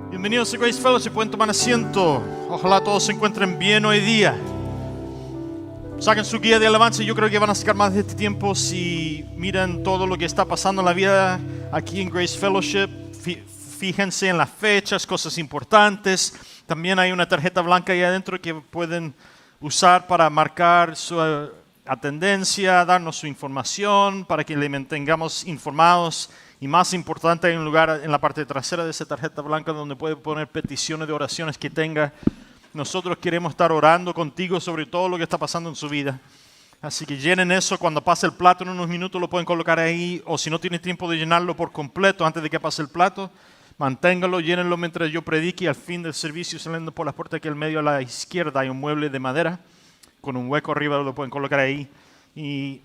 Bienvenidos a Grace Fellowship, pueden tomar asiento. Ojalá todos se encuentren bien hoy día. Saquen su guía de alabanza. Yo creo que van a sacar más de este tiempo si miran todo lo que está pasando en la vida aquí en Grace Fellowship. Fíjense en las fechas, cosas importantes. También hay una tarjeta blanca ahí adentro que pueden usar para marcar su atendencia, darnos su información, para que le mantengamos informados. Y más importante, hay un lugar en la parte trasera de esa tarjeta blanca donde puede poner peticiones de oraciones que tenga. Nosotros queremos estar orando contigo sobre todo lo que está pasando en su vida. Así que llenen eso. Cuando pase el plato en unos minutos lo pueden colocar ahí. O si no tienen tiempo de llenarlo por completo antes de que pase el plato, manténganlo, llénenlo mientras yo predique. Y al fin del servicio, saliendo por la puerta aquí al medio a la izquierda, hay un mueble de madera con un hueco arriba, lo pueden colocar ahí. Y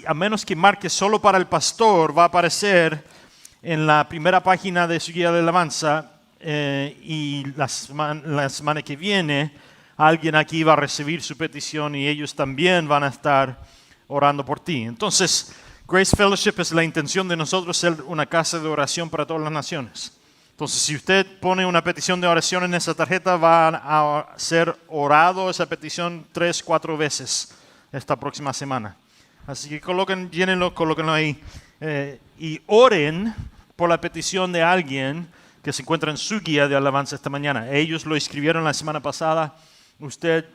a menos que marque solo para el pastor, va a aparecer en la primera página de su guía de alabanza, y la semana que viene alguien aquí va a recibir su petición y ellos también van a estar orando por ti. Entonces, Grace Fellowship es la intención de nosotros ser una casa de oración para todas las naciones. Entonces, si usted pone una petición de oración en esa tarjeta, va a ser orado esa petición 3-4 veces esta próxima semana. Así que llénenlo, colóquenlo ahí. Y oren por la petición de alguien que se encuentra en su guía de alabanza esta mañana. Ellos lo escribieron la semana pasada. Usted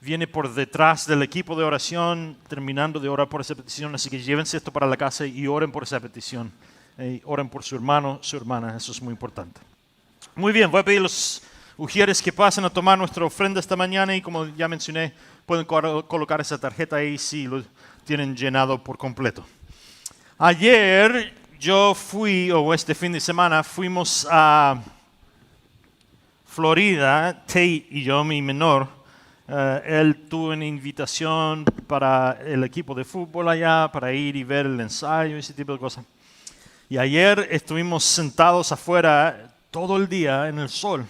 viene por detrás del equipo de oración, terminando de orar por esa petición. Así que llévense esto para la casa y oren por esa petición. Oren por su hermano, su hermana. Eso es muy importante. Muy bien, voy a pedir a los ujieres que pasen a tomar nuestra ofrenda esta mañana y como ya mencioné, pueden colocar esa tarjeta ahí si lo tienen llenado por completo. Ayer yo este fin de semana, fuimos a Florida, Tate y yo, mi menor. Él tuvo una invitación para el equipo de fútbol allá, para ir y ver el ensayo y ese tipo de cosas. Y ayer estuvimos sentados afuera todo el día en el sol,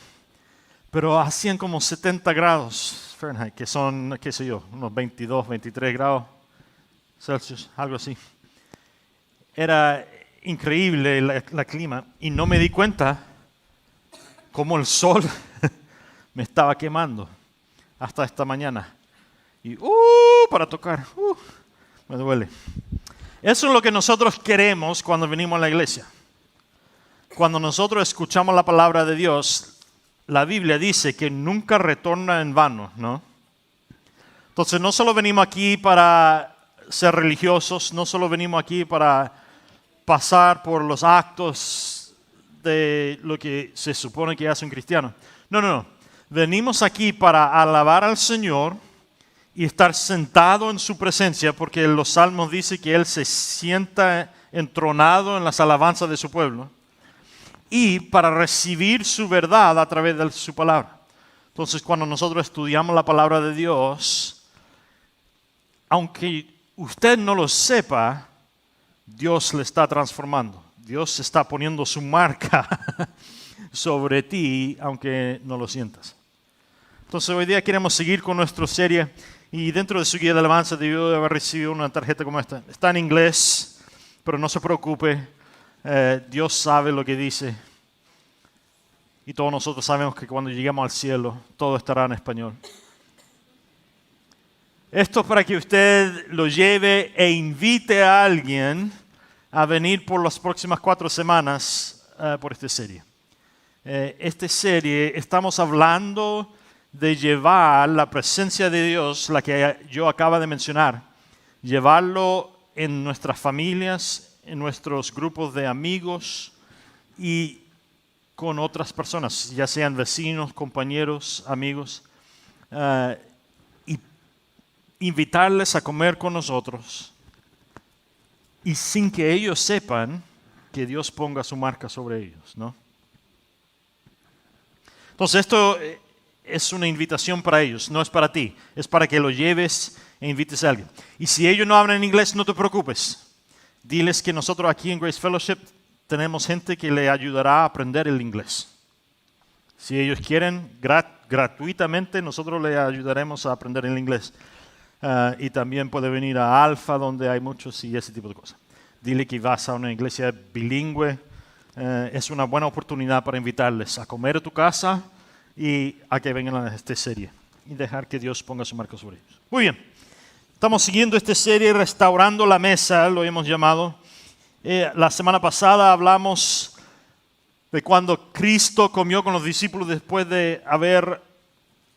pero hacían como 70 grados Fahrenheit, que son, qué sé yo, unos 22, 23 grados Celsius, algo así. Era increíble la clima y no me di cuenta cómo el sol me estaba quemando hasta esta mañana. Y para tocar, me duele. Eso es lo que nosotros queremos cuando venimos a la iglesia. Cuando nosotros escuchamos la palabra de Dios, la Biblia dice que nunca retorna en vano, ¿no? Entonces no solo venimos aquí para ser religiosos, no solo venimos aquí para pasar por los actos de lo que se supone que hace un cristiano. No. Venimos aquí para alabar al Señor y estar sentado en su presencia, porque los salmos dicen que Él se sienta entronado en las alabanzas de su pueblo. Y para recibir su verdad a través de su palabra. Entonces, cuando nosotros estudiamos la palabra de Dios, aunque usted no lo sepa, Dios le está transformando. Dios está poniendo su marca sobre ti, aunque no lo sientas. Entonces, hoy día queremos seguir con nuestra serie. Y dentro de su guía de alabanza debió de haber recibido una tarjeta como esta. Está en inglés, pero no se preocupe. Dios sabe lo que dice y todos nosotros sabemos que cuando lleguemos al cielo todo estará en español. Esto es para que usted lo lleve e invite a alguien a venir por las próximas 4 semanas por esta serie. Esta serie estamos hablando de llevar la presencia de Dios, la que yo acabo de mencionar, llevarlo en nuestras familias, en nuestros grupos de amigos y con otras personas, ya sean vecinos, compañeros, amigos, y invitarles a comer con nosotros y sin que ellos sepan que Dios ponga su marca sobre ellos, ¿no? Entonces esto es una invitación para ellos, no es para ti, es para que lo lleves e invites a alguien. Y si ellos no hablan inglés, no te preocupes. Diles que nosotros aquí en Grace Fellowship tenemos gente que le ayudará a aprender el inglés. Si ellos quieren, gratuitamente, nosotros le ayudaremos a aprender el inglés. Y también puede venir a Alfa, donde hay muchos y ese tipo de cosas. Dile que vas a una iglesia bilingüe es una buena oportunidad para invitarles a comer a tu casa y a que vengan a esta serie y dejar que Dios ponga su marca sobre ellos. Muy bien, estamos siguiendo esta serie Restaurando la Mesa, lo hemos llamado. La semana pasada hablamos de cuando Cristo comió con los discípulos después de haber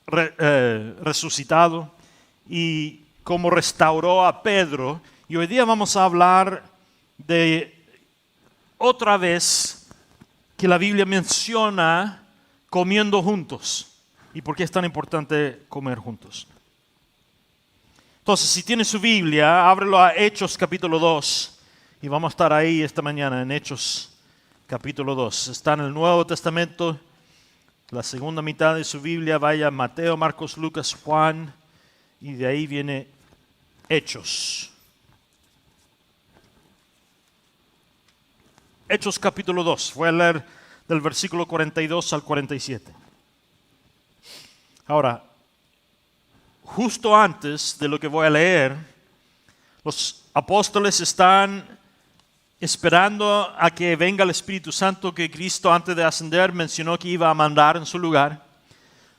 resucitado y cómo restauró a Pedro. Y hoy día vamos a hablar de otra vez que la Biblia menciona comiendo juntos y por qué es tan importante comer juntos. Entonces, si tiene su Biblia, ábrelo a Hechos capítulo 2 y vamos a estar ahí esta mañana en Hechos capítulo 2. Está en el Nuevo Testamento, la segunda mitad de su Biblia, vaya a Mateo, Marcos, Lucas, Juan y de ahí viene Hechos. Hechos capítulo 2, voy a leer del versículo 42 al 47. Ahora, justo antes de lo que voy a leer, los apóstoles están esperando a que venga el Espíritu Santo que Cristo antes de ascender mencionó que iba a mandar en su lugar.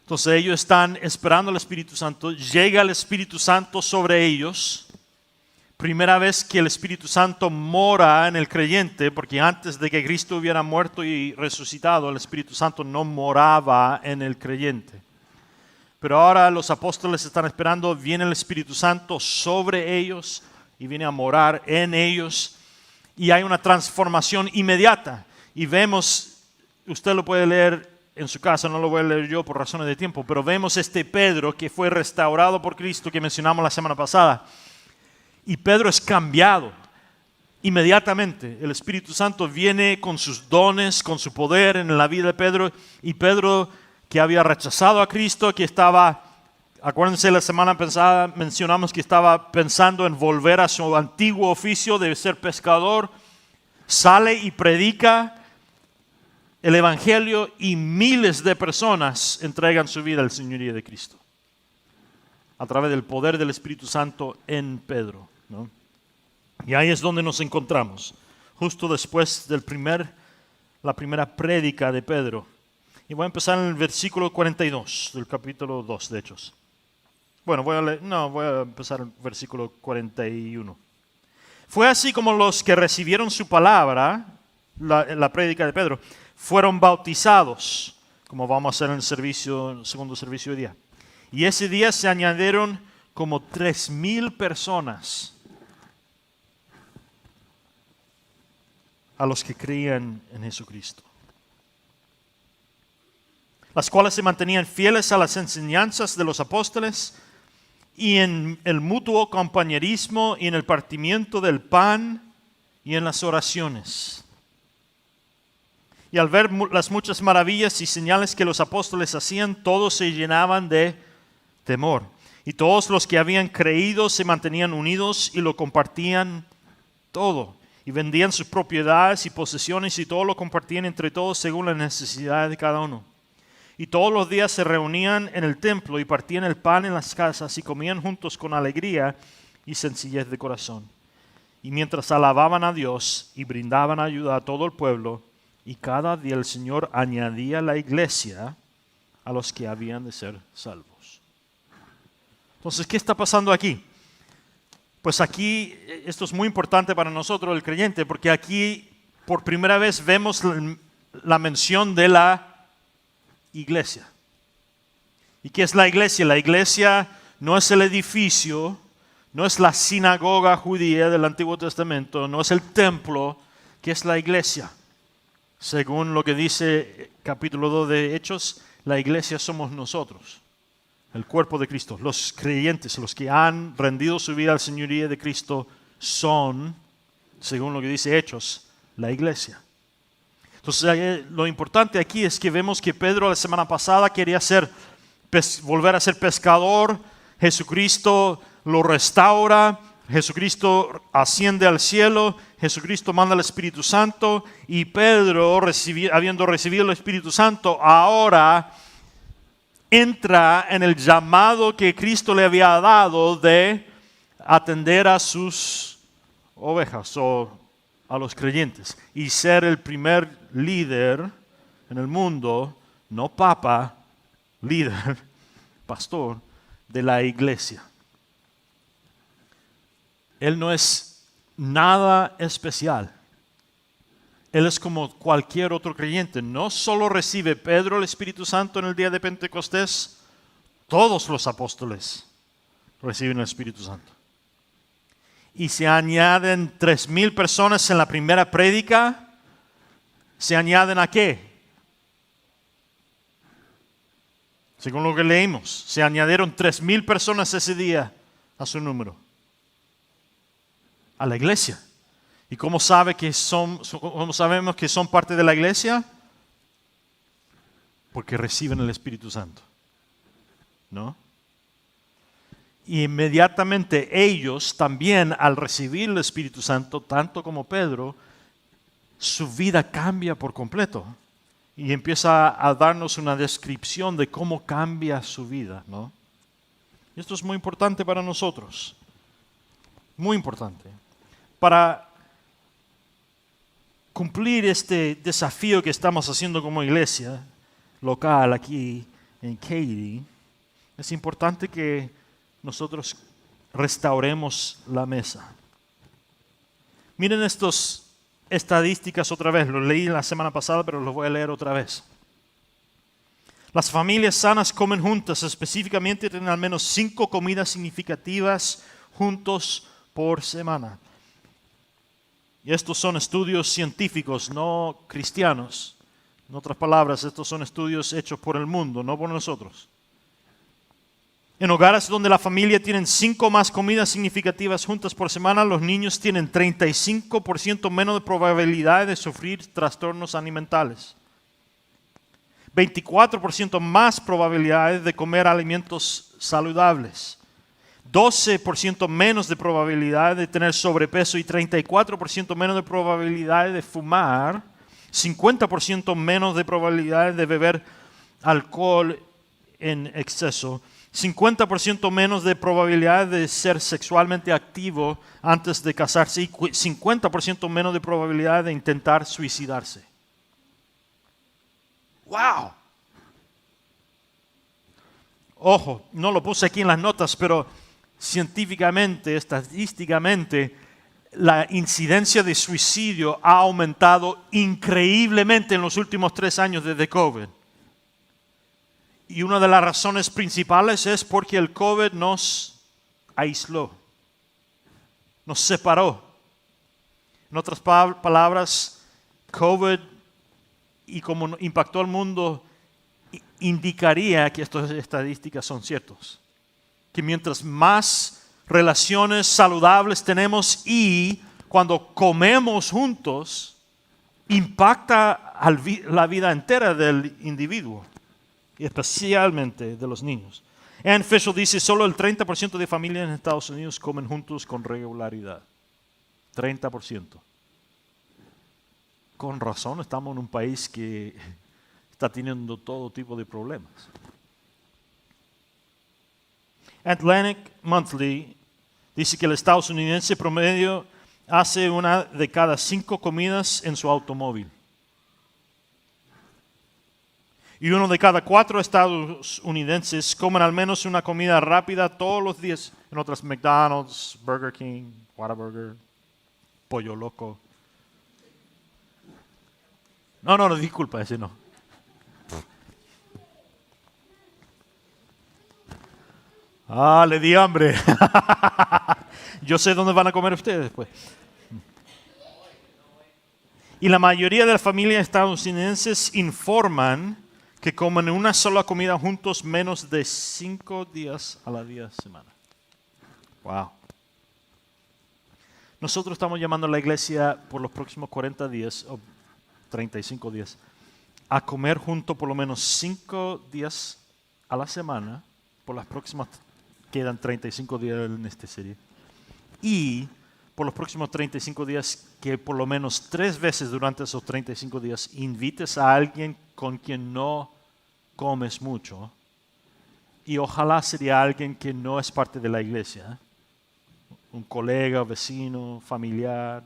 Entonces ellos están esperando al Espíritu Santo, llega el Espíritu Santo sobre ellos. Primera vez que el Espíritu Santo mora en el creyente, porque antes de que Cristo hubiera muerto y resucitado, el Espíritu Santo no moraba en el creyente. Pero ahora los apóstoles están esperando, viene el Espíritu Santo sobre ellos y viene a morar en ellos. Y hay una transformación inmediata. Y vemos, usted lo puede leer en su casa, no lo voy a leer yo por razones de tiempo, pero vemos este Pedro que fue restaurado por Cristo que mencionamos la semana pasada. Y Pedro es cambiado inmediatamente. El Espíritu Santo viene con sus dones, con su poder en la vida de Pedro. Y Pedro, que había rechazado a Cristo, que estaba, acuérdense la semana pasada mencionamos que estaba pensando en volver a su antiguo oficio de ser pescador, sale y predica el Evangelio y miles de personas entregan su vida al señorío de Cristo a través del poder del Espíritu Santo en Pedro, ¿no? Y ahí es donde nos encontramos, justo después de la primera prédica de Pedro. Y voy a empezar en el versículo 42 del capítulo 2 de Hechos. Bueno, voy a empezar en el versículo 41. Fue así como los que recibieron su palabra, la prédica de Pedro, fueron bautizados, como vamos a hacer en el segundo servicio de día. Y ese día se añadieron como 3,000 personas a los que creían en Jesucristo, las cuales se mantenían fieles a las enseñanzas de los apóstoles y en el mutuo compañerismo y en el partimiento del pan y en las oraciones. Y al ver las muchas maravillas y señales que los apóstoles hacían, todos se llenaban de temor. Y todos los que habían creído se mantenían unidos y lo compartían todo. Y vendían sus propiedades y posesiones y todo lo compartían entre todos según la necesidad de cada uno. Y todos los días se reunían en el templo y partían el pan en las casas y comían juntos con alegría y sencillez de corazón. Y mientras alababan a Dios y brindaban ayuda a todo el pueblo, y cada día el Señor añadía a la iglesia a los que habían de ser salvos. Entonces, ¿qué está pasando aquí? Pues aquí, esto es muy importante para nosotros, el creyente, porque aquí por primera vez vemos la mención de la iglesia. ¿Y qué es la iglesia? La iglesia no es el edificio, no es la sinagoga judía del Antiguo Testamento, no es el templo. ¿Qué es la iglesia? Según lo que dice capítulo 2 de Hechos, la iglesia somos nosotros, el cuerpo de Cristo. Los creyentes, los que han rendido su vida al señorío de Cristo son, según lo que dice Hechos, la iglesia. Entonces lo importante aquí es que vemos que Pedro la semana pasada quería volver a ser pescador. Jesucristo lo restaura, Jesucristo asciende al cielo, Jesucristo manda al Espíritu Santo y Pedro, habiendo recibido el Espíritu Santo, ahora entra en el llamado que Cristo le había dado de atender a sus ovejas o a los creyentes y ser el primer líder en el mundo, no papa, líder, pastor de la iglesia. Él no es nada especial. Él es como cualquier otro creyente. No solo recibe Pedro el Espíritu Santo en el día de Pentecostés, todos los apóstoles reciben el Espíritu Santo. Y se añaden 3,000 personas en la primera prédica. ¿Se añaden a qué? Según lo que leímos, se añadieron 3,000 personas ese día a su número. A la iglesia. ¿Y cómo sabemos que son parte de la iglesia? Porque reciben el Espíritu Santo. ¿No? Y inmediatamente ellos también, al recibir el Espíritu Santo, tanto como Pedro, su vida cambia por completo. Y empieza a darnos una descripción de cómo cambia su vida, ¿no? Y esto es muy importante para nosotros. Muy importante. Para cumplir este desafío que estamos haciendo como iglesia local aquí en Katy, es importante que nosotros restauremos la mesa. Miren estas estadísticas otra vez. Lo leí la semana pasada, pero los voy a leer otra vez. Las familias sanas comen juntas, específicamente tienen al menos 5 comidas significativas juntos por semana. Y estos son estudios científicos, no cristianos. En otras palabras, estos son estudios hechos por el mundo, no por nosotros. En hogares donde la familia tiene 5 más comidas significativas juntas por semana, los niños tienen 35% menos de probabilidad de sufrir trastornos alimentales. 24% más probabilidades de comer alimentos saludables. 12% menos de probabilidad de tener sobrepeso y 34% menos de probabilidad de fumar. 50% menos de probabilidad de beber alcohol en exceso. 50% menos de probabilidad de ser sexualmente activo antes de casarse y 50% menos de probabilidad de intentar suicidarse. ¡Wow! Ojo, no lo puse aquí en las notas, pero científicamente, estadísticamente, la incidencia de suicidio ha aumentado increíblemente en los últimos 3 años desde COVID. Y una de las razones principales es porque el COVID nos aisló, nos separó. En otras palabras, COVID y cómo impactó al mundo indicaría que estas estadísticas son ciertas. Que mientras más relaciones saludables tenemos y cuando comemos juntos, impacta la vida entera del individuo. Y especialmente de los niños. Ann Fisher dice, solo el 30% de familias en Estados Unidos comen juntos con regularidad. 30%. Con razón, estamos en un país que está teniendo todo tipo de problemas. Atlantic Monthly dice que el estadounidense promedio hace 1 de cada 5 comidas en su automóvil. Y 1 de cada 4 estadounidenses comen al menos una comida rápida todos los días. En otras, McDonald's, Burger King, Whataburger, Pollo Loco. No, disculpa, ese no. Le di hambre. Yo sé dónde van a comer ustedes después. Y la mayoría de las familias estadounidenses informan que comen una sola comida juntos menos de 5 días a la semana. Wow. Nosotros estamos llamando a la iglesia por los próximos 40 días o 35 días a comer juntos por lo menos 5 días a la semana. Por las próximas, quedan 35 días en esta serie. Y por los próximos 35 días, que por lo menos 3 veces durante esos 35 días invites a alguien con quien no comes mucho. Y ojalá sería alguien que no es parte de la iglesia. Un colega, vecino, familiar,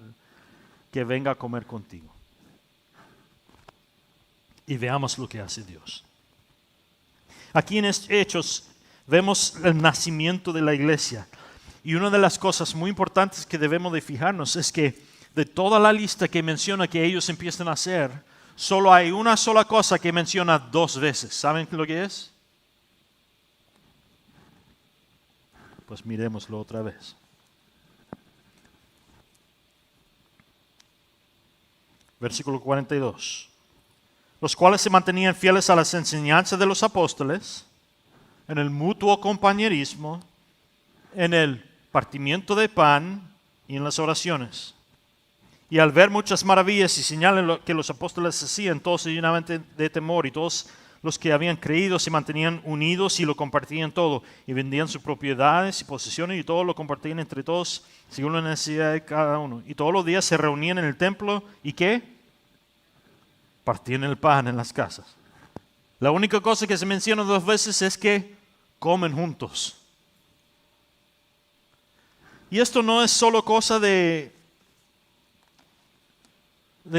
que venga a comer contigo. Y veamos lo que hace Dios. Aquí en Hechos vemos el nacimiento de la iglesia. Y una de las cosas muy importantes que debemos de fijarnos es que de toda la lista que menciona que ellos empiezan a hacer, solo hay una sola cosa que menciona 2 veces. ¿Saben lo que es? Pues miremoslo otra vez. Versículo 42. Los cuales se mantenían fieles a las enseñanzas de los apóstoles, en el mutuo compañerismo, en el partimiento de pan y en las oraciones. Y al ver muchas maravillas y señales que los apóstoles hacían, todos se llenaban de temor, y todos los que habían creído se mantenían unidos y lo compartían todo, y vendían sus propiedades y posesiones y todo lo compartían entre todos según la necesidad de cada uno. Y todos los días se reunían en el templo y ¿qué? Partían el pan en las casas. La única cosa que se menciona 2 veces es que comen juntos. Y esto no es solo cosa de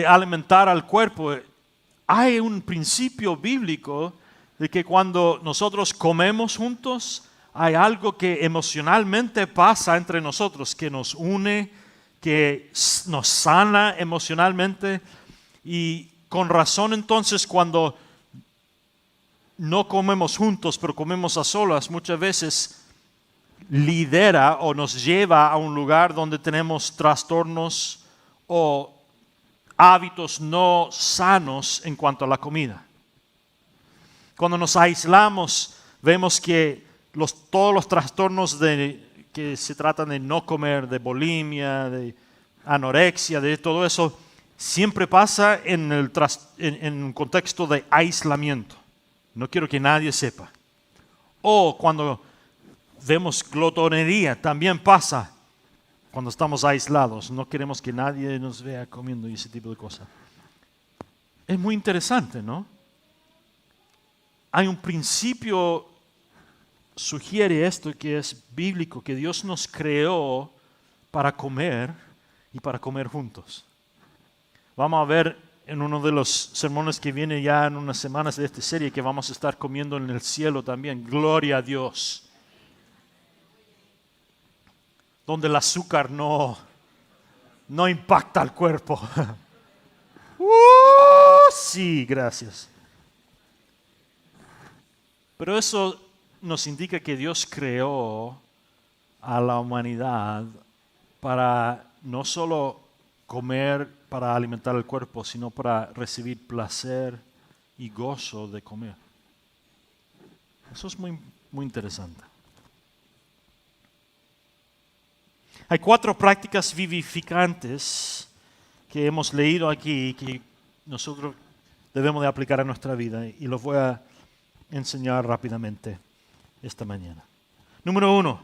alimentar al cuerpo. Hay un principio bíblico de que cuando nosotros comemos juntos, hay algo que emocionalmente pasa entre nosotros, que nos une, que nos sana emocionalmente. Y con razón entonces cuando no comemos juntos, pero comemos a solas, muchas veces lidera o nos lleva a un lugar donde tenemos trastornos o hábitos no sanos en cuanto a la comida. Cuando nos aislamos, vemos que todos los trastornos que se tratan de no comer, de bulimia, de anorexia, de todo eso, siempre pasa en un contexto de aislamiento. No quiero que nadie sepa. O cuando vemos glotonería, también pasa cuando estamos aislados. No queremos que nadie nos vea comiendo y ese tipo de cosas. Es muy interesante, ¿no? Hay un principio, sugiere esto que es bíblico, que Dios nos creó para comer y para comer juntos. Vamos a ver en uno de los sermones que viene ya en unas semanas de esta serie que vamos a estar comiendo en el cielo también. Gloria a Dios. Donde el azúcar no impacta al cuerpo. Sí, gracias. Pero eso nos indica que Dios creó a la humanidad para no solo comer para alimentar el cuerpo, sino para recibir placer y gozo de comer. Eso es muy, muy interesante. Hay 4 prácticas vivificantes que hemos leído aquí que nosotros debemos de aplicar a nuestra vida y los voy a enseñar rápidamente esta mañana. Número 1,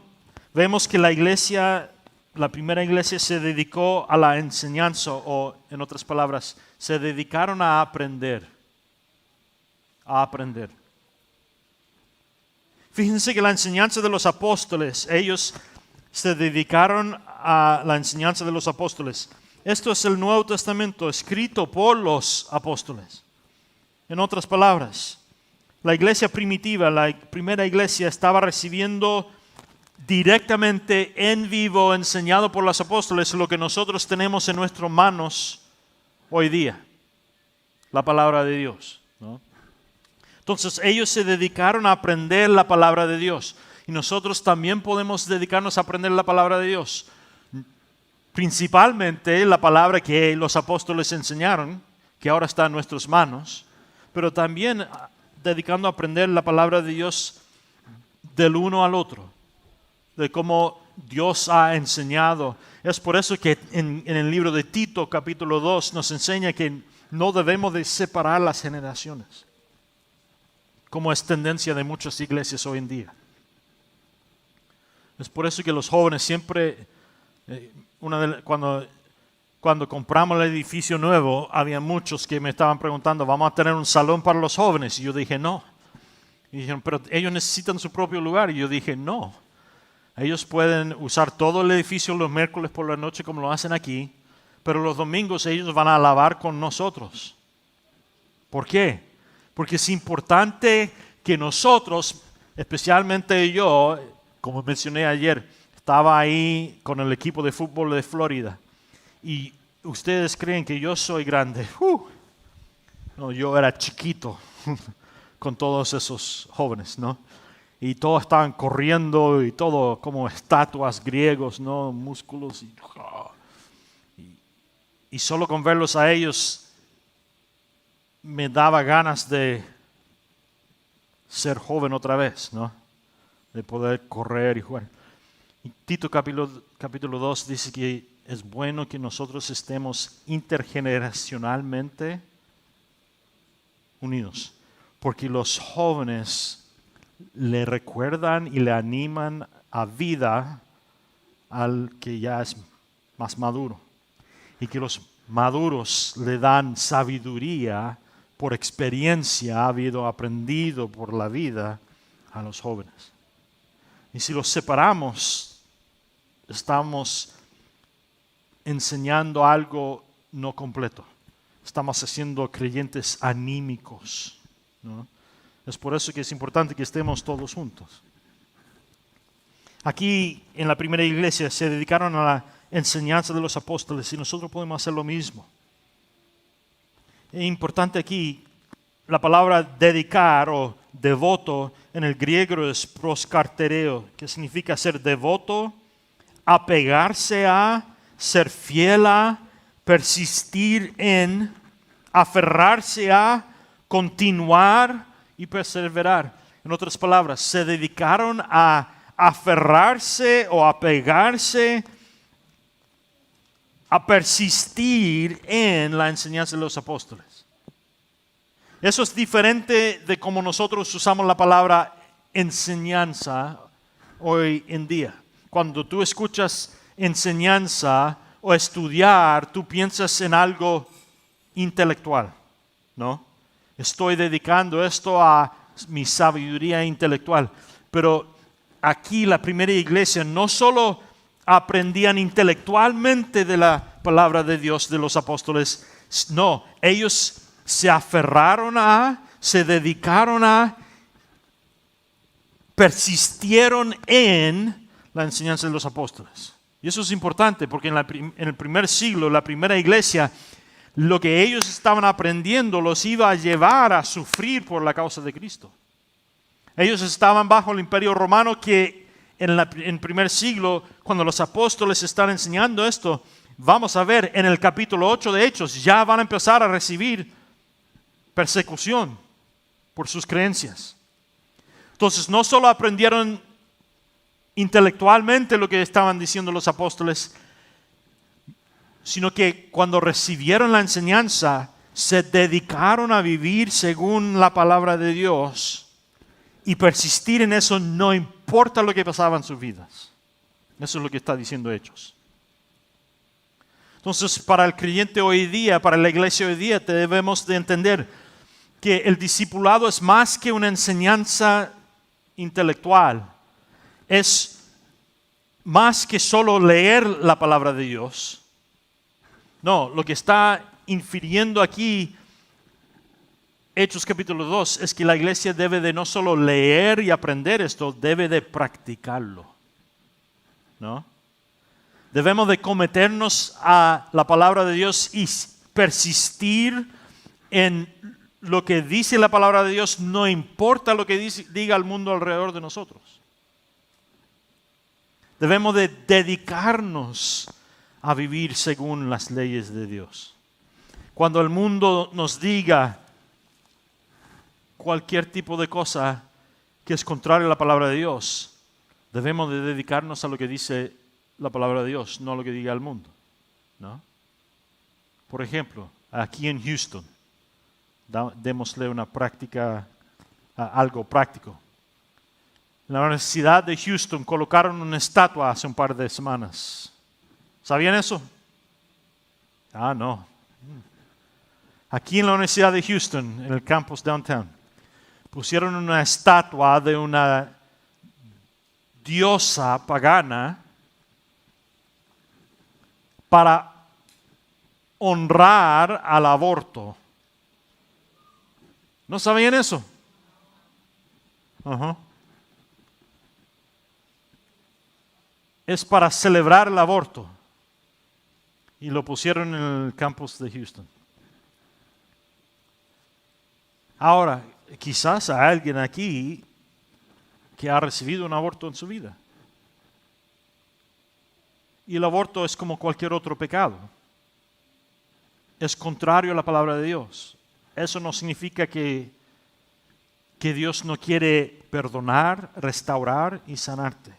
vemos que la primera iglesia se dedicó a la enseñanza, o en otras palabras, se dedicaron a aprender. A aprender. Fíjense que la enseñanza de los apóstoles, ellos se dedicaron a la enseñanza de los apóstoles. Esto es el Nuevo Testamento escrito por los apóstoles. En otras palabras, la iglesia primitiva, la primera iglesia, estaba recibiendo directamente en vivo, enseñado por los apóstoles, lo que nosotros tenemos en nuestras manos hoy día, la palabra de Dios, ¿no? Entonces ellos se dedicaron a aprender la palabra de Dios y nosotros también podemos dedicarnos a aprender la palabra de Dios, principalmente la palabra que los apóstoles enseñaron, que ahora está en nuestras manos, pero también dedicando a aprender la palabra de Dios del uno al otro, de cómo Dios ha enseñado. Es por eso que en el libro de Tito, capítulo 2, nos enseña que no debemos de separar las generaciones, como es tendencia de muchas iglesias hoy en día. Es por eso que los jóvenes siempre, cuando compramos el edificio nuevo, había muchos que me estaban preguntando, ¿vamos a tener un salón para los jóvenes? Y yo dije, no. Y dijeron, pero ellos necesitan su propio lugar. Y yo dije, no. Ellos pueden usar todo el edificio los miércoles por la noche como lo hacen aquí, pero los domingos ellos van a alabar con nosotros. ¿Por qué? Porque es importante que nosotros, especialmente yo, como mencioné ayer, estaba ahí con el equipo de fútbol de Florida y ustedes creen que yo soy grande. No, yo era chiquito con todos esos jóvenes, ¿no? Y todos estaban corriendo y todo como estatuas griegos, ¿no? Músculos y solo con verlos a ellos me daba ganas de ser joven otra vez, ¿no? De poder correr y jugar. Y Tito capítulo 2 dice que es bueno que nosotros estemos intergeneracionalmente unidos, porque los jóvenes le recuerdan y le animan a vida al que ya es más maduro, y que los maduros le dan sabiduría por experiencia, habido aprendido por la vida a los jóvenes. Y si los separamos, estamos enseñando algo no completo. Estamos haciendo creyentes anímicos, ¿no? Es por eso que es importante que estemos todos juntos. Aquí en la primera iglesia se dedicaron a la enseñanza de los apóstoles y nosotros podemos hacer lo mismo. Es importante aquí, la palabra dedicar o devoto en el griego es proskartereo, que significa ser devoto, apegarse a, ser fiel a, persistir en, aferrarse a, continuar y perseverar. En otras palabras, se dedicaron a aferrarse o apegarse, a persistir en la enseñanza de los apóstoles. Eso es diferente de cómo nosotros usamos la palabra enseñanza hoy en día. Cuando tú escuchas enseñanza o estudiar, tú piensas en algo intelectual, ¿no? Estoy dedicando esto a mi sabiduría intelectual. Pero aquí la primera iglesia no solo aprendían intelectualmente de la palabra de Dios, de los apóstoles, no, ellos se aferraron a, se dedicaron a, persistieron en la enseñanza de los apóstoles. Y eso es importante porque en el primer siglo, la primera iglesia, lo que ellos estaban aprendiendo los iba a llevar a sufrir por la causa de Cristo. Ellos estaban bajo el imperio romano que en el primer siglo, cuando los apóstoles están enseñando esto, vamos a ver en el capítulo 8 de Hechos, ya van a empezar a recibir persecución por sus creencias. Entonces no solo aprendieron intelectualmente lo que estaban diciendo los apóstoles, sino que cuando recibieron la enseñanza, se dedicaron a vivir según la palabra de Dios y persistir en eso no importa lo que pasaba en sus vidas. Eso es lo que está diciendo Hechos. Entonces, para el creyente hoy día, para la iglesia hoy día, debemos de entender que el discipulado es más que una enseñanza intelectual. Es más que solo leer la palabra de Dios. No, lo que está infiriendo aquí Hechos capítulo 2 es que la iglesia debe de no solo leer y aprender esto, debe de practicarlo, ¿no? Debemos de cometernos a la palabra de Dios y persistir en lo que dice la palabra de Dios, no importa lo que diga el mundo alrededor de nosotros. Debemos de dedicarnos a vivir según las leyes de Dios. Cuando el mundo nos diga cualquier tipo de cosa que es contrario a la palabra de Dios, debemos de dedicarnos a lo que dice la palabra de Dios, no a lo que diga el mundo, ¿no? Por ejemplo, aquí en Houston, démosle una práctica, algo práctico. En la Universidad de Houston colocaron una estatua hace un par de semanas. ¿Sabían eso? Ah, no. Aquí en la Universidad de Houston, en el campus downtown, pusieron una estatua de una diosa pagana para honrar al aborto. ¿No sabían eso? Ajá. Es para celebrar el aborto. Y lo pusieron en el campus de Houston. Ahora, quizás hay alguien aquí que ha recibido un aborto en su vida. Y el aborto es como cualquier otro pecado. Es contrario a la palabra de Dios. Eso no significa que Dios no quiere perdonar, restaurar y sanarte.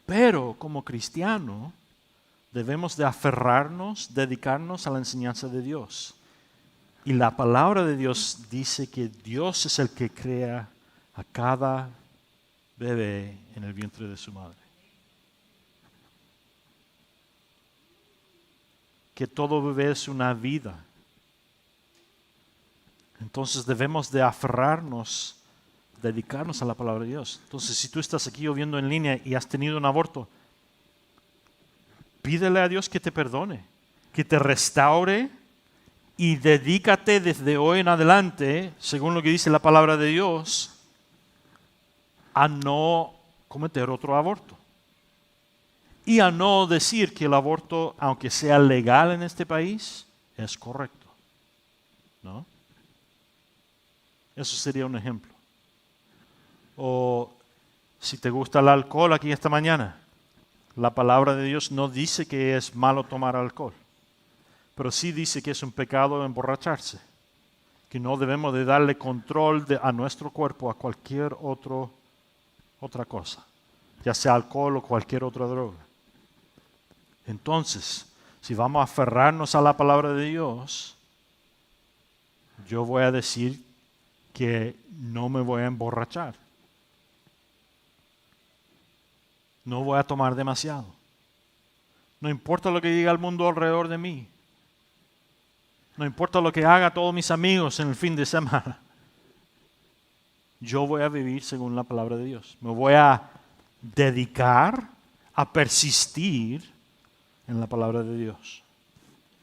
Pero como cristiano debemos de aferrarnos, dedicarnos a la enseñanza de Dios. Y la palabra de Dios dice que Dios es el que crea a cada bebé en el vientre de su madre. Que todo bebé es una vida. Entonces debemos de aferrarnos, dedicarnos a la palabra de Dios. Entonces, si tú estás aquí o viendo en línea y has tenido un aborto, pídele a Dios que te perdone, que te restaure y dedícate desde hoy en adelante, según lo que dice la palabra de Dios, a no cometer otro aborto. Y a no decir que el aborto, aunque sea legal en este país, es correcto. ¿No? Eso sería un ejemplo. O si te gusta el alcohol aquí esta mañana, la palabra de Dios no dice que es malo tomar alcohol, pero sí dice que es un pecado emborracharse, que no debemos de darle control a nuestro cuerpo a cualquier otra cosa, ya sea alcohol o cualquier otra droga. Entonces, si vamos a aferrarnos a la palabra de Dios, yo voy a decir que no me voy a emborrachar. No voy a tomar demasiado. No importa lo que diga el mundo alrededor de mí. No importa lo que haga todos mis amigos en el fin de semana. Yo voy a vivir según la palabra de Dios. Me voy a dedicar a persistir en la palabra de Dios,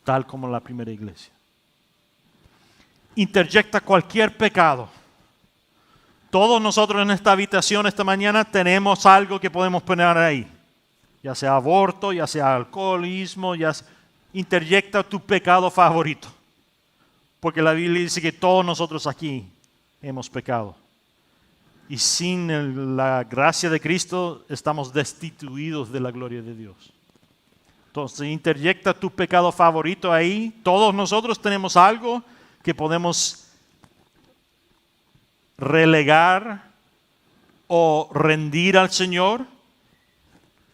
tal como la primera iglesia. Interjecta cualquier pecado. Todos nosotros en esta habitación esta mañana tenemos algo que podemos poner ahí. Ya sea aborto, ya sea alcoholismo, interjecta tu pecado favorito. Porque la Biblia dice que todos nosotros aquí hemos pecado. Y sin la gracia de Cristo estamos destituidos de la gloria de Dios. Entonces interjecta tu pecado favorito ahí. Todos nosotros tenemos algo que podemos relegar o rendir al Señor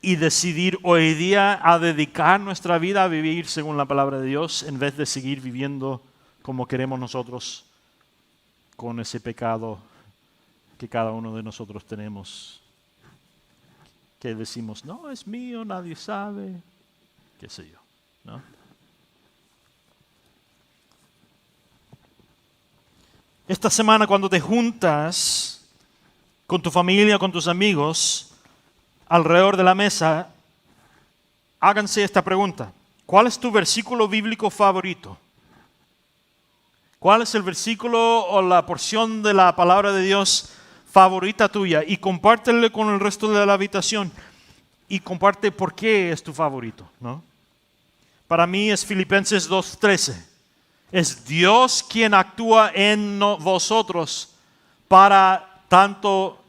y decidir hoy día a dedicar nuestra vida a vivir según la palabra de Dios en vez de seguir viviendo como queremos nosotros con ese pecado que cada uno de nosotros tenemos, que decimos, no, es mío, nadie sabe, qué sé yo, ¿no? Esta semana cuando te juntas con tu familia, con tus amigos, alrededor de la mesa, háganse esta pregunta. ¿Cuál es tu versículo bíblico favorito? ¿Cuál es el versículo o la porción de la palabra de Dios favorita tuya? Y compártelo con el resto de la habitación. Y comparte por qué es tu favorito, ¿no? Para mí es Filipenses 2:13. Es Dios quien actúa en vosotros para tanto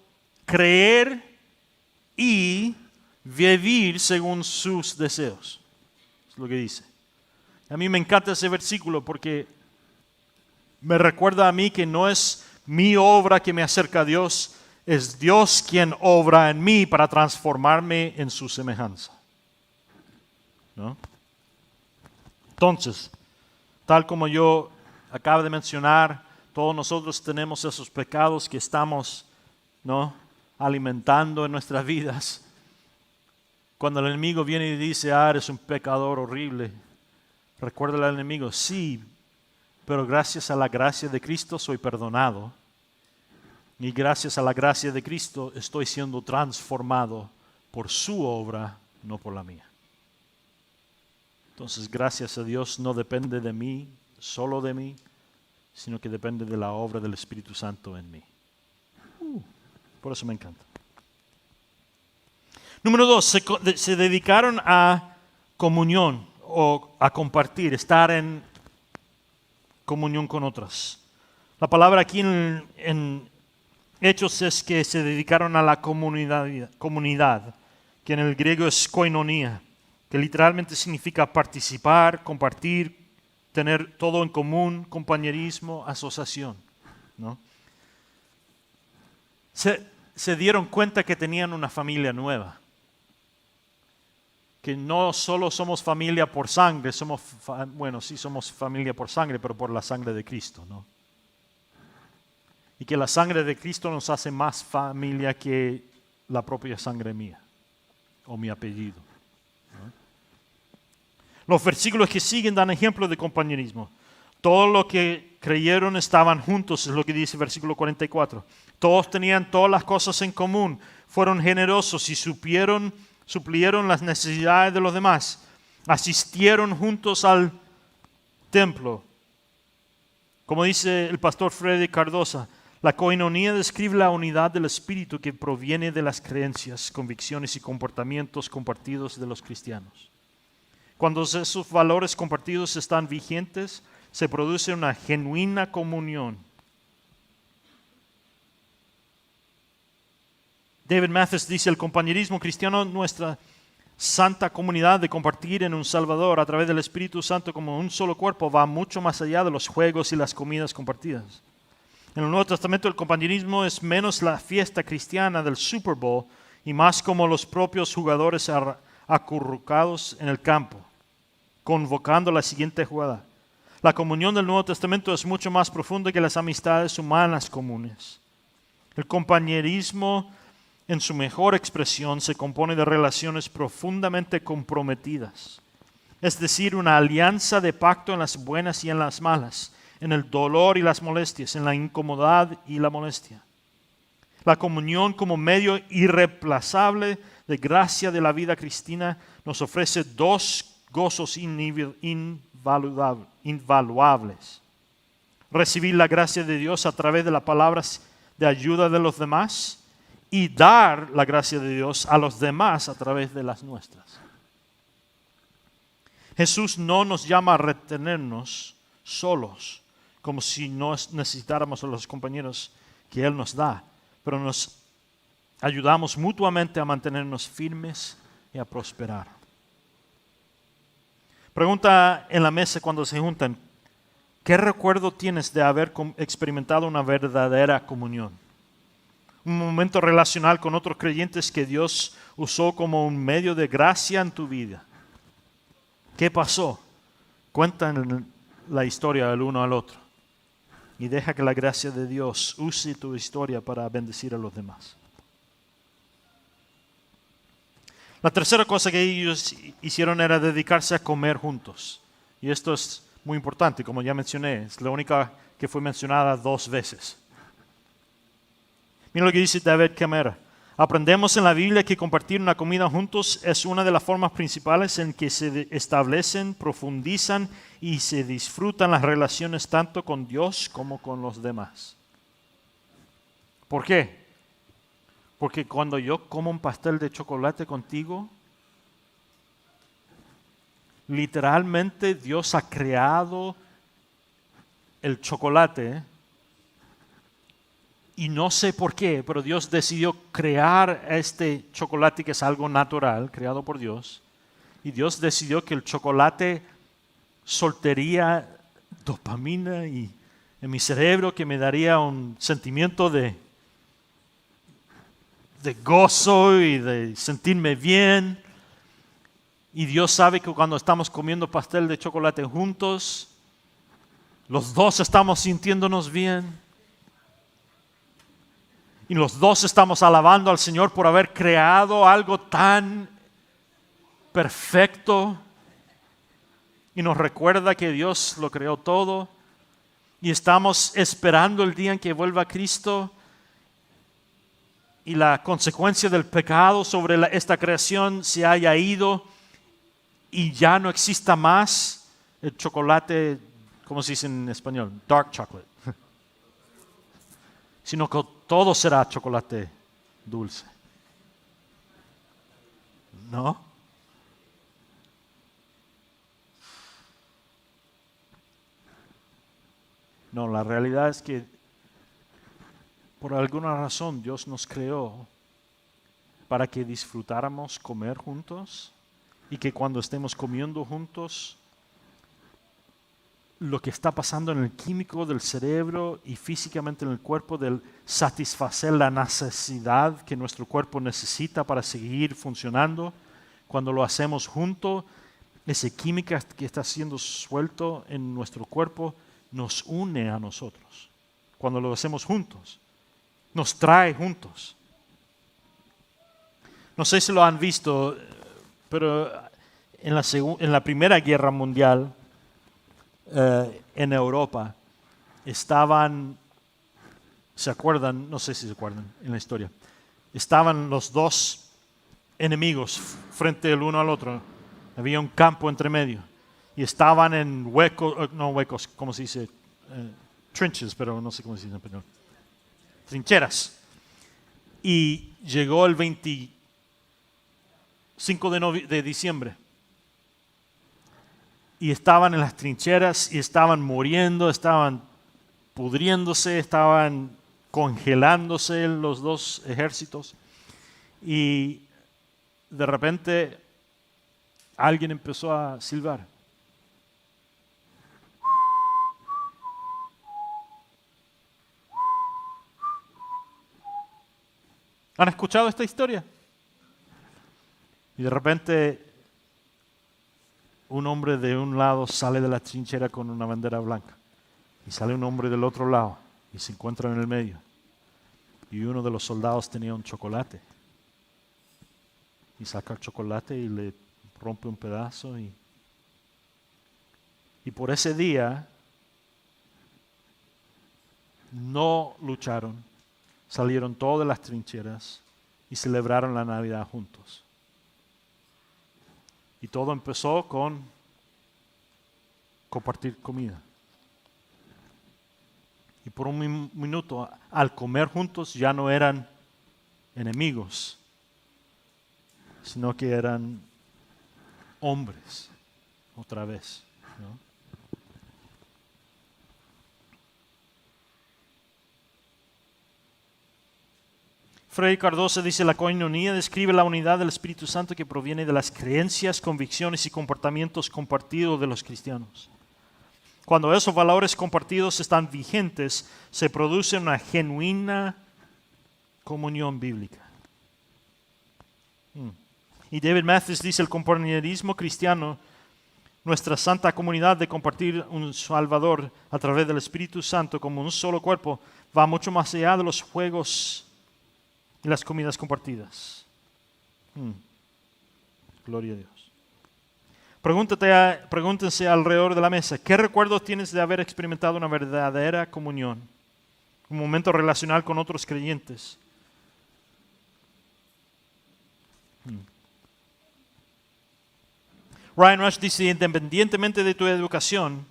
creer y vivir según sus deseos. Es lo que dice. A mí me encanta ese versículo porque me recuerda a mí que no es mi obra que me acerca a Dios, es Dios quien obra en mí para transformarme en su semejanza. ¿No? Entonces, tal como yo acabo de mencionar, todos nosotros tenemos esos pecados que estamos, ¿no?, alimentando en nuestras vidas. Cuando el enemigo viene y dice, eres un pecador horrible, recuérdale al enemigo, sí, pero gracias a la gracia de Cristo soy perdonado. Y gracias a la gracia de Cristo estoy siendo transformado por su obra, no por la mía. Entonces, gracias a Dios, no depende de mí, solo de mí, sino que depende de la obra del Espíritu Santo en mí. Por eso me encanta. Número 2, se dedicaron a comunión o a compartir, estar en comunión con otras. La palabra aquí en Hechos es que se dedicaron a la comunidad, que en el griego es koinonia, que literalmente significa participar, compartir, tener todo en común, compañerismo, asociación, ¿no? Se dieron cuenta que tenían una familia nueva, que no solo somos familia por sangre, somos familia por sangre, pero por la sangre de Cristo, ¿no? Y que la sangre de Cristo nos hace más familia que la propia sangre mía o mi apellido, ¿no? Los versículos que siguen dan ejemplo de compañerismo. Todos los que creyeron estaban juntos, es lo que dice el versículo 44. Todos tenían todas las cosas en común, fueron generosos y suplieron las necesidades de los demás. Asistieron juntos al templo. Como dice el pastor Freddy Cardosa, la koinonía describe la unidad del espíritu que proviene de las creencias, convicciones y comportamientos compartidos de los cristianos. Cuando esos valores compartidos están vigentes, se produce una genuina comunión. David Mathis dice, el compañerismo cristiano, nuestra santa comunidad de compartir en un Salvador a través del Espíritu Santo como un solo cuerpo, va mucho más allá de los juegos y las comidas compartidas. En el Nuevo Testamento el compañerismo es menos la fiesta cristiana del Super Bowl y más como los propios jugadores acurrucados en el campo, convocando la siguiente jugada. La comunión del Nuevo Testamento es mucho más profunda que las amistades humanas comunes. El compañerismo en su mejor expresión se compone de relaciones profundamente comprometidas, es decir, una alianza de pacto en las buenas y en las malas, en el dolor y las molestias, en la incomodidad y la molestia. La comunión como medio irreemplazable de gracia de la vida cristiana nos ofrece dos gozos invaluables. Recibir la gracia de Dios a través de las palabras de ayuda de los demás y dar la gracia de Dios a los demás a través de las nuestras. Jesús no nos llama a retenernos solos, como si no necesitáramos a los compañeros que Él nos da, pero nos ayudamos mutuamente a mantenernos firmes y a prosperar. Pregunta en la mesa cuando se juntan, ¿qué recuerdo tienes de haber experimentado una verdadera comunión? Un momento relacional con otros creyentes que Dios usó como un medio de gracia en tu vida. ¿Qué pasó? Cuentan la historia del uno al otro y deja que la gracia de Dios use tu historia para bendecir a los demás. La tercera cosa que ellos hicieron era dedicarse a comer juntos. Y esto es muy importante, como ya mencioné, es la única que fue mencionada 2 veces. Mira lo que dice David Camera. Aprendemos en la Biblia que compartir una comida juntos es una de las formas principales en que se establecen, profundizan y se disfrutan las relaciones tanto con Dios como con los demás. ¿Por qué? Porque cuando yo como un pastel de chocolate contigo, literalmente Dios ha creado el chocolate. Y no sé por qué, pero Dios decidió crear este chocolate que es algo natural, creado por Dios. Y Dios decidió que el chocolate soltaría dopamina en mi cerebro que me daría un sentimiento de gozo y de sentirme bien. Y Dios sabe que cuando estamos comiendo pastel de chocolate juntos, los dos estamos sintiéndonos bien. Y los dos estamos alabando al Señor por haber creado algo tan perfecto. Y nos recuerda que Dios lo creó todo. Y estamos esperando el día en que vuelva Cristo. Y la consecuencia del pecado sobre esta creación se haya ido. y ya no exista más el chocolate, ¿cómo se dice en español? Dark chocolate. Sino que todo será chocolate dulce. ¿No? No, la realidad es que por alguna razón Dios nos creó para que disfrutáramos comer juntos y que cuando estemos comiendo juntos, lo que está pasando en el químico del cerebro y físicamente en el cuerpo, del satisfacer la necesidad que nuestro cuerpo necesita para seguir funcionando, cuando lo hacemos juntos, esa química que está siendo suelto en nuestro cuerpo nos une a nosotros. Cuando lo hacemos juntos, nos trae juntos. No sé si lo han visto, pero en la Primera Guerra Mundial, en Europa, estaban, ¿se acuerdan? No sé si se acuerdan en la historia. Estaban los dos enemigos frente el uno al otro. Había un campo entre medio. Y estaban en huecos, no huecos, ¿cómo se dice? Trenches, pero no sé cómo se dice en español. Trincheras. Y llegó el 25 de diciembre. Y estaban en las trincheras y estaban muriendo, estaban pudriéndose, estaban congelándose los dos ejércitos. Y de repente alguien empezó a silbar. ¿Han escuchado esta historia? Y de repente un hombre de un lado sale de la trinchera con una bandera blanca y sale un hombre del otro lado y se encuentran en el medio. Y uno de los soldados tenía un chocolate y saca el chocolate y le rompe un pedazo y por ese día no lucharon, salieron todos de las trincheras y celebraron la Navidad juntos. Y todo empezó con compartir comida. Y por un minuto, al comer juntos, ya no eran enemigos, sino que eran hombres, otra vez, ¿no? Freddy Cardoso dice: la coinonía describe la unidad del Espíritu Santo que proviene de las creencias, convicciones y comportamientos compartidos de los cristianos. Cuando esos valores compartidos están vigentes, se produce una genuina comunión bíblica. Y David Mathis dice: el compañerismo cristiano, nuestra santa comunidad de compartir un Salvador a través del Espíritu Santo como un solo cuerpo, va mucho más allá de los juegos y las comidas compartidas. Gloria a Dios. Pregúntense alrededor de la mesa: ¿qué recuerdos tienes de haber experimentado una verdadera comunión? Un momento relacional con otros creyentes. Ryan Rush dice: independientemente de tu educación,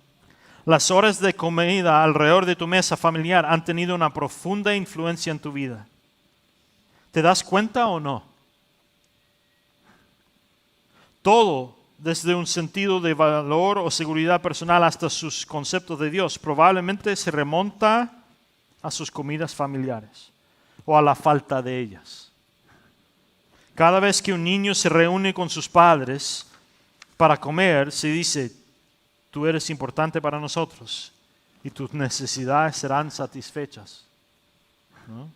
las horas de comida alrededor de tu mesa familiar han tenido una profunda influencia en tu vida. ¿Te das cuenta o no? Todo, desde un sentido de valor o seguridad personal hasta sus conceptos de Dios, probablemente se remonta a sus comidas familiares o a la falta de ellas. Cada vez que un niño se reúne con sus padres para comer, se dice: tú eres importante para nosotros y tus necesidades serán satisfechas, ¿no?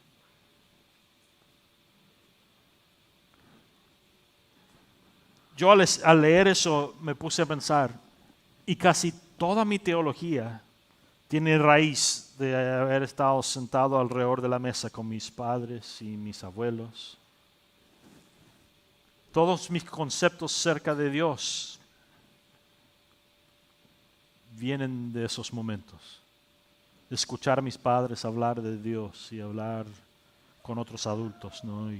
Yo al leer eso me puse a pensar, y casi toda mi teología tiene raíz de haber estado sentado alrededor de la mesa con mis padres y mis abuelos. Todos mis conceptos acerca de Dios vienen de esos momentos. De escuchar a mis padres hablar de Dios y hablar con otros adultos, ¿no?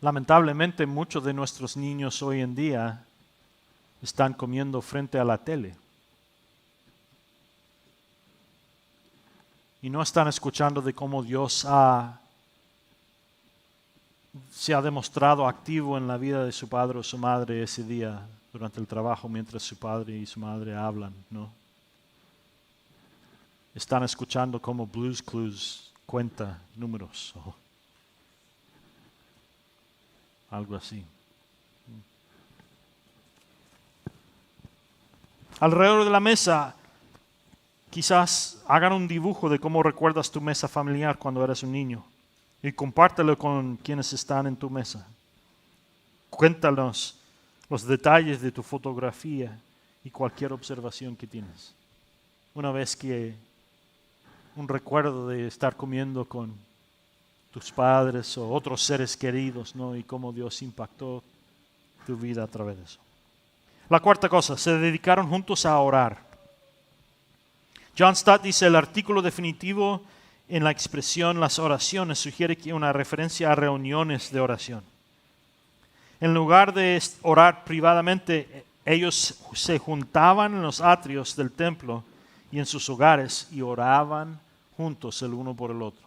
Lamentablemente muchos de nuestros niños hoy en día están comiendo frente a la tele. Y no están escuchando de cómo Dios se ha demostrado activo en la vida de su padre o su madre ese día durante el trabajo mientras su padre y su madre hablan, ¿no? Están escuchando cómo Blue's Clues cuenta números o algo así. Alrededor de la mesa, quizás hagan un dibujo de cómo recuerdas tu mesa familiar cuando eras un niño y compártelo con quienes están en tu mesa. Cuéntanos los detalles de tu fotografía y cualquier observación que tienes. Una vez que un recuerdo de estar comiendo con tus padres o otros seres queridos, ¿no? Y cómo Dios impactó tu vida a través de eso. La cuarta cosa, se dedicaron juntos a orar. John Stott dice, el artículo definitivo en la expresión las oraciones sugiere que una referencia a reuniones de oración. En lugar de orar privadamente, ellos se juntaban en los atrios del templo y en sus hogares y oraban juntos el uno por el otro.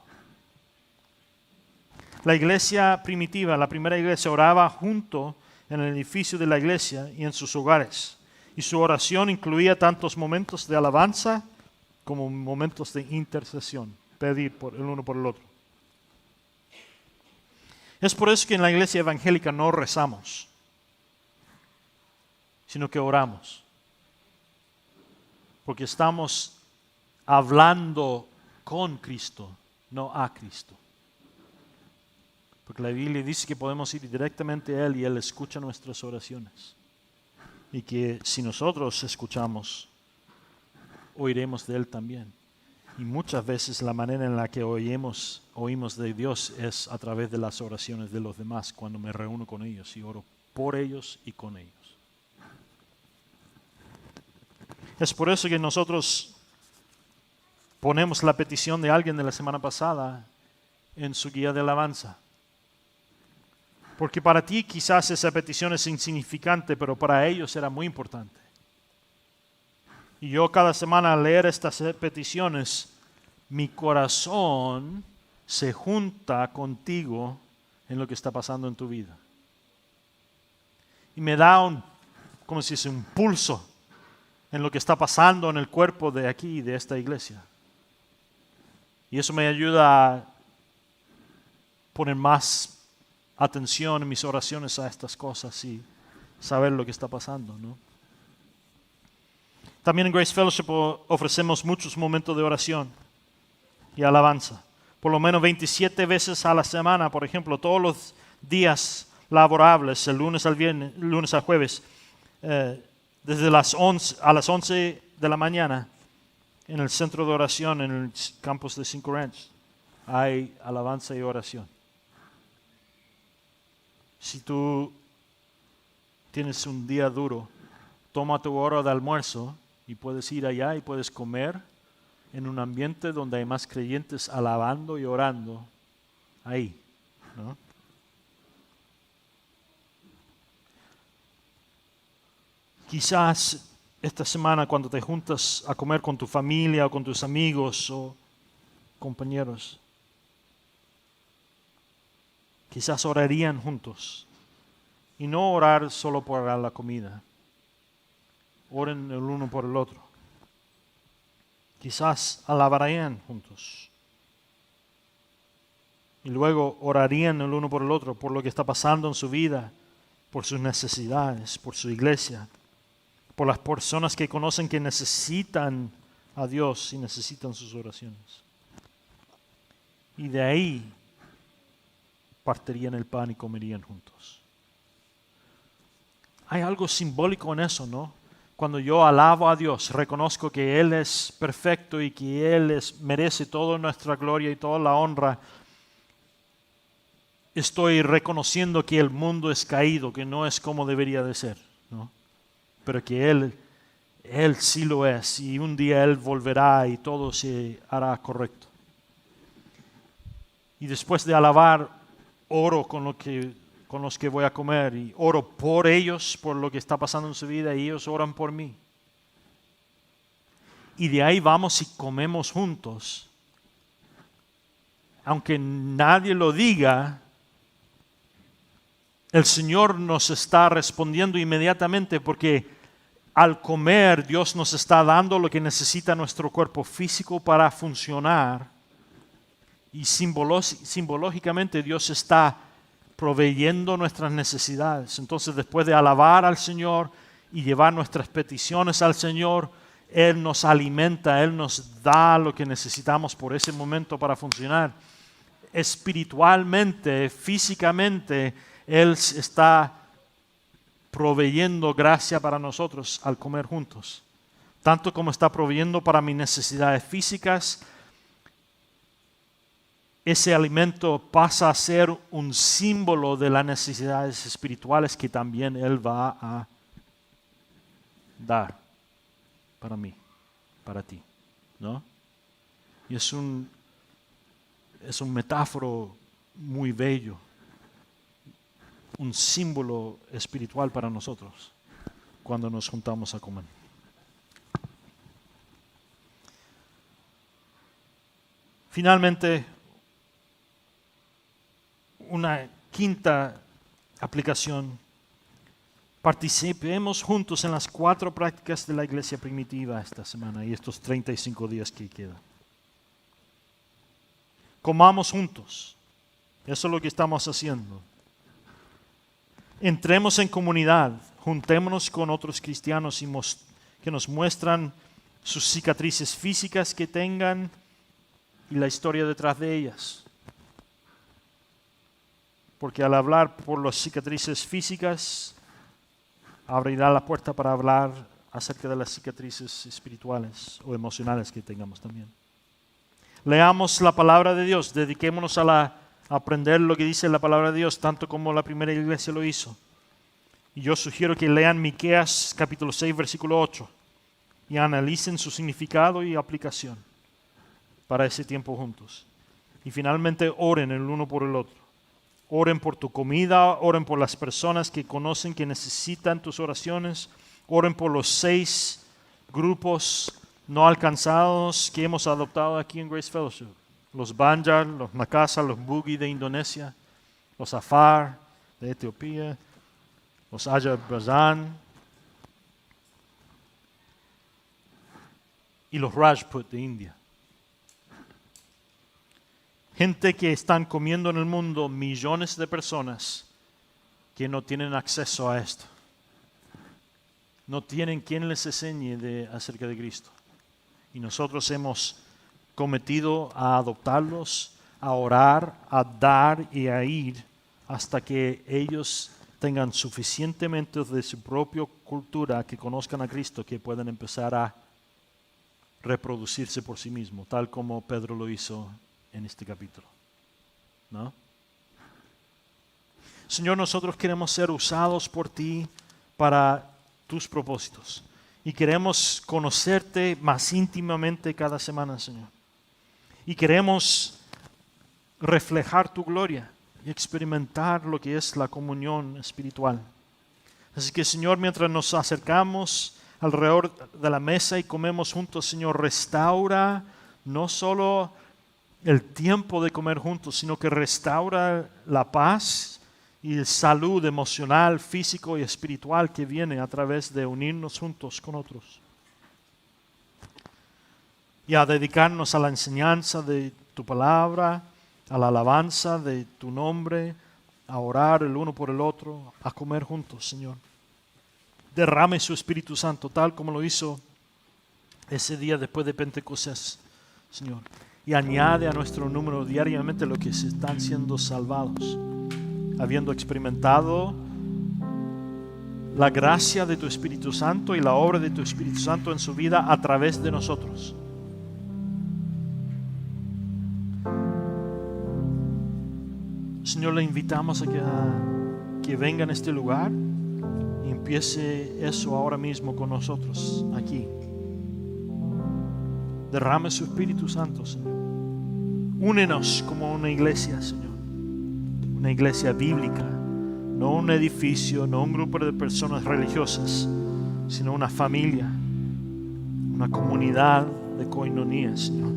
La iglesia primitiva, la primera iglesia, oraba junto en el edificio de la iglesia y en sus hogares. Y su oración incluía tantos momentos de alabanza como momentos de intercesión, pedir por el uno por el otro. Es por eso que en la iglesia evangélica no rezamos, sino que oramos. Porque estamos hablando con Cristo, no a Cristo. Porque la Biblia dice que podemos ir directamente a Él y Él escucha nuestras oraciones. Y que si nosotros escuchamos, oiremos de Él también. Y muchas veces la manera en la que oímos de Dios es a través de las oraciones de los demás, cuando me reúno con ellos y oro por ellos y con ellos. Es por eso que nosotros ponemos la petición de alguien de la semana pasada en su guía de alabanza. Porque para ti quizás esa petición es insignificante, pero para ellos era muy importante. Y yo cada semana al leer estas peticiones, mi corazón se junta contigo en lo que está pasando en tu vida. Y me da un pulso en lo que está pasando en el cuerpo de aquí, de esta iglesia. Y eso me ayuda a poner más atención en mis oraciones a estas cosas y saber lo que está pasando, ¿no? También en Grace Fellowship ofrecemos muchos momentos de oración y alabanza. Por lo menos 27 veces a la semana, por ejemplo, todos los días laborables, el lunes al viernes, lunes al jueves, desde las 11 de la mañana, en el centro de oración, en el campus de Cinco Ranch, hay alabanza y oración. Si tú tienes un día duro, toma tu hora de almuerzo y puedes ir allá y puedes comer en un ambiente donde hay más creyentes alabando y orando ahí, ¿no? Quizás esta semana cuando te juntas a comer con tu familia o con tus amigos o compañeros, quizás orarían juntos. Y no orar solo por la comida. Oren el uno por el otro. Quizás alabarían juntos. Y luego orarían el uno por el otro por lo que está pasando en su vida, por sus necesidades, por su iglesia, por las personas que conocen que necesitan a Dios y necesitan sus oraciones. Y de ahí partirían el pan y comerían juntos. Hay algo simbólico en eso, ¿no? Cuando yo alabo a Dios, reconozco que Él es perfecto y que Él merece toda nuestra gloria y toda la honra. Estoy reconociendo que el mundo es caído, que no es como debería de ser, ¿no? Pero que Él sí lo es y un día Él volverá y todo se hará correcto. Y después de alabar, oro con lo que con los que voy a comer y oro por ellos, por lo que está pasando en su vida y ellos oran por mí. Y de ahí vamos y comemos juntos. Aunque nadie lo diga, el Señor nos está respondiendo inmediatamente porque al comer Dios nos está dando lo que necesita nuestro cuerpo físico para funcionar. Y simbológicamente Dios está proveyendo nuestras necesidades. Entonces, después de alabar al Señor y llevar nuestras peticiones al Señor, Él nos alimenta, Él nos da lo que necesitamos por ese momento para funcionar. Espiritualmente, físicamente, Él está proveyendo gracia para nosotros al comer juntos. Tanto como está proveyendo para mis necesidades físicas, ese alimento pasa a ser un símbolo de las necesidades espirituales que también Él va a dar para mí, para ti, ¿no? Y es un metáforo muy bello, un símbolo espiritual para nosotros cuando nos juntamos a comer. Finalmente, una quinta aplicación: participemos juntos en las 4 prácticas de la iglesia primitiva esta semana y estos 35 días que quedan. Comamos juntos. Eso es lo que estamos haciendo. Entremos en comunidad, juntémonos con otros cristianos que nos muestran sus cicatrices físicas que tengan y la historia detrás de ellas. Porque al hablar por las cicatrices físicas, abrirá la puerta para hablar acerca de las cicatrices espirituales o emocionales que tengamos también. Leamos la palabra de Dios, dediquémonos a aprender lo que dice la palabra de Dios, tanto como la primera iglesia lo hizo. Y yo sugiero que lean Miqueas capítulo 6, versículo 8 y analicen su significado y aplicación para ese tiempo juntos. Y finalmente oren el uno por el otro. Oren por tu comida, oren por las personas que conocen que necesitan tus oraciones, oren por los 6 grupos no alcanzados que hemos adoptado aquí en Grace Fellowship. Los Banjar, los Nakasa, los Bugi de Indonesia, los Afar de Etiopía, los Azerbaiyán y los Rajput de India. Gente que están comiendo en el mundo, millones de personas que no tienen acceso a esto. No tienen quien les enseñe acerca de Cristo. Y nosotros hemos cometido a adoptarlos, a orar, a dar y a ir hasta que ellos tengan suficientemente de su propia cultura, que conozcan a Cristo, que puedan empezar a reproducirse por sí mismos, tal como Pedro lo hizo en este capítulo, ¿no? Señor, nosotros queremos ser usados por ti para tus propósitos y queremos conocerte más íntimamente cada semana, Señor. Y queremos reflejar tu gloria y experimentar lo que es la comunión espiritual. Así que, Señor, mientras nos acercamos alrededor de la mesa y comemos juntos, Señor, restaura no solo el tiempo de comer juntos, sino que restaura la paz y salud emocional, físico y espiritual que viene a través de unirnos juntos con otros. Y a dedicarnos a la enseñanza de tu palabra, a la alabanza de tu nombre, a orar el uno por el otro, a comer juntos, Señor. Derrame su Espíritu Santo, tal como lo hizo ese día después de Pentecostés, Señor. Y añade a nuestro número diariamente los que se están siendo salvados, habiendo experimentado la gracia de tu Espíritu Santo y la obra de tu Espíritu Santo en su vida a través de nosotros. Señor, le invitamos a que venga en este lugar y empiece eso ahora mismo con nosotros aquí. Derrame su Espíritu Santo, Señor. Únenos como una iglesia, Señor. Una iglesia bíblica, No un edificio, no un grupo de personas religiosas, sino una familia, una comunidad de coinonía, Señor.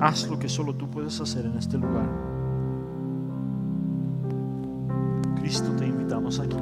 Haz lo que solo tú puedes hacer en este lugar. Cristo, te invitamos aquí.